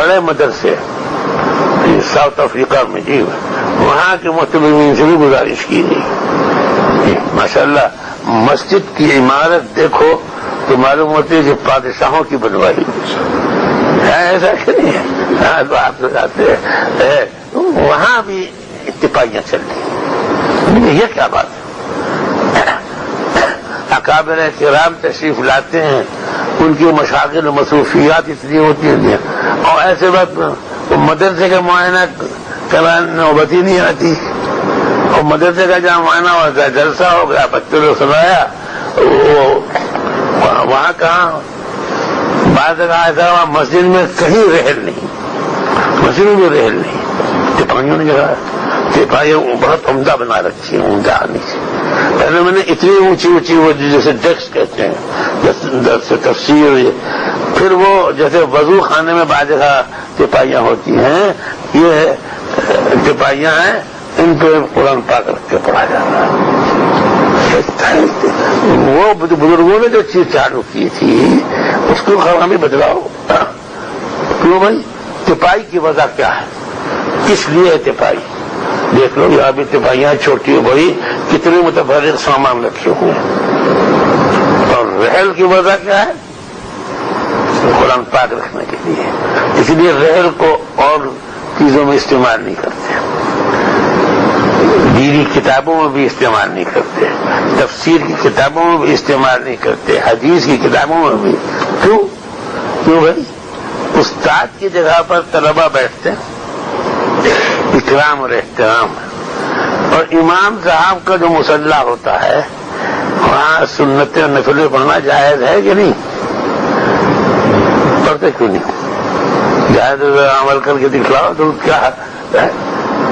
بڑے مدرسے South Africa میں جی وہاں کے متبین سے بھی گزارش کی گئی. ماشاءاللہ مسجد کی عمارت دیکھو تو معلوم ہوتی ہے کہ بادشاہوں کی بنوائی ہے، ایسا کہ نہیں ہے. تو آپ بتاتے ہیں وہاں بھی اتفاقیاں چل رہی. یہ کیا بات ہے؟ اکابر کرام تشریف لاتے ہیں، ان کی مشاغل و مصروفیات اس لیے ہوتی ہیں، اور ایسے وقت مدرسے کا معائنہ کرانے نوبت ہی نہیں آتی. اور مدرسے کا جہاں معائنہ ہوتا ہے جلسہ ہو گیا، بچوں نے سنایا، وہاں کہاں بعض ایسا وہاں مسجد میں کہیں رحل نہیں، مسجد میں بھی رحل نہیں. تپائیوں نے جگہ تپائیاں بہت عمدہ بنا رکھی ہیں، عمدہ آنے سے. پہلے میں نے اتنی اونچی اونچی وہ جیسے ڈیسک کہتے ہیں درس تفسیر، پھر وہ جیسے وضو خانے میں بعض تپائیاں ہوتی ہیں، یہ تپائیاں ہیں، ان پہ قرآن پاک رکھ کے پڑھا جاتا ہے. وہ بزرگوں نے جو چیز چالو کی تھی اس کو ہمیں بدلاؤ. کیوں بھائی؟ تپائی کی وجہ کیا ہے، کس لیے تپائی؟ دیکھ لو یہاں بھی تپائیاں چھوٹی ہو بڑی کتنے متفرق سامان رکھے ہوئے ہیں. اور رحل کی وجہ کیا ہے؟ قرآن پاک رکھنے کے لیے. اس لیے رحل کو اور چیزوں میں استعمال نہیں کرتے، دینی کتابوں میں بھی استعمال نہیں کرتے، تفسیر کی کتابوں میں بھی استعمال نہیں کرتے، حدیث کی کتابوں میں بھی. کیوں بھائی؟ استاد کی جگہ پر طلبہ بیٹھتے ہیں، اکرام اور احترام. اور امام صاحب کا جو مصلی ہوتا ہے وہاں سنتیں اور نفلیں پڑھنا جائز ہے کہ نہیں؟ پڑھتے کیوں نہیں؟ جائز عمل کر کے دکھلاؤ تو کیا ہے؟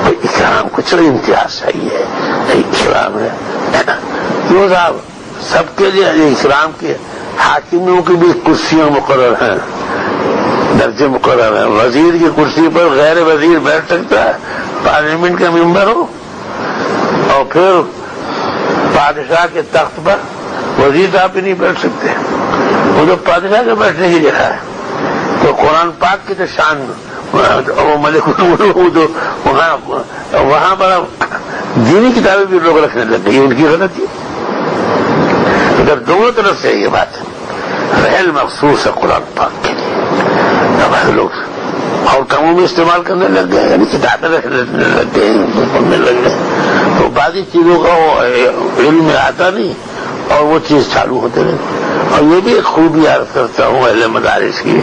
اکرام کچھ امتیاز چاہیے، اکرام ہے. کیوں صاحب؟ سب کے لیے اکرام کے حاکموں کی بھی کرسیاں مقرر ہیں، درجے مقرر ہیں. وزیر کی کرسی پر غیر وزیر بیٹھ سکتا ہے، پارلیمنٹ کا ممبر ہو. اور پھر بادشاہ کے تخت پر وزیر صاحب بھی نہیں بیٹھ سکتے، وہ جو بادشاہ کے بیٹھنے کی جگہ ہے. تو قرآن پاک کی تو شان وہ ملک جو وہاں پر دینی کتابیں بھی لوگ رکھنے لگے، یہ ان کی غلطی. اگر دونوں طرف سے یہ بات ہے، رحل مخصوص ہے قرآن پاک کے لیے. اب لوگ اور کاموں میں استعمال کرنے لگ گئے، یعنی کتابیں رکھنے لگ گئے، پڑھنے لگ گئے، تو باقی چیزوں کا وہ علم میں آتا نہیں اور وہ چیز چالو ہوتے رہے. اور یہ بھی ایک خوبی عرض کرتا ہوں اہل مدارس کی،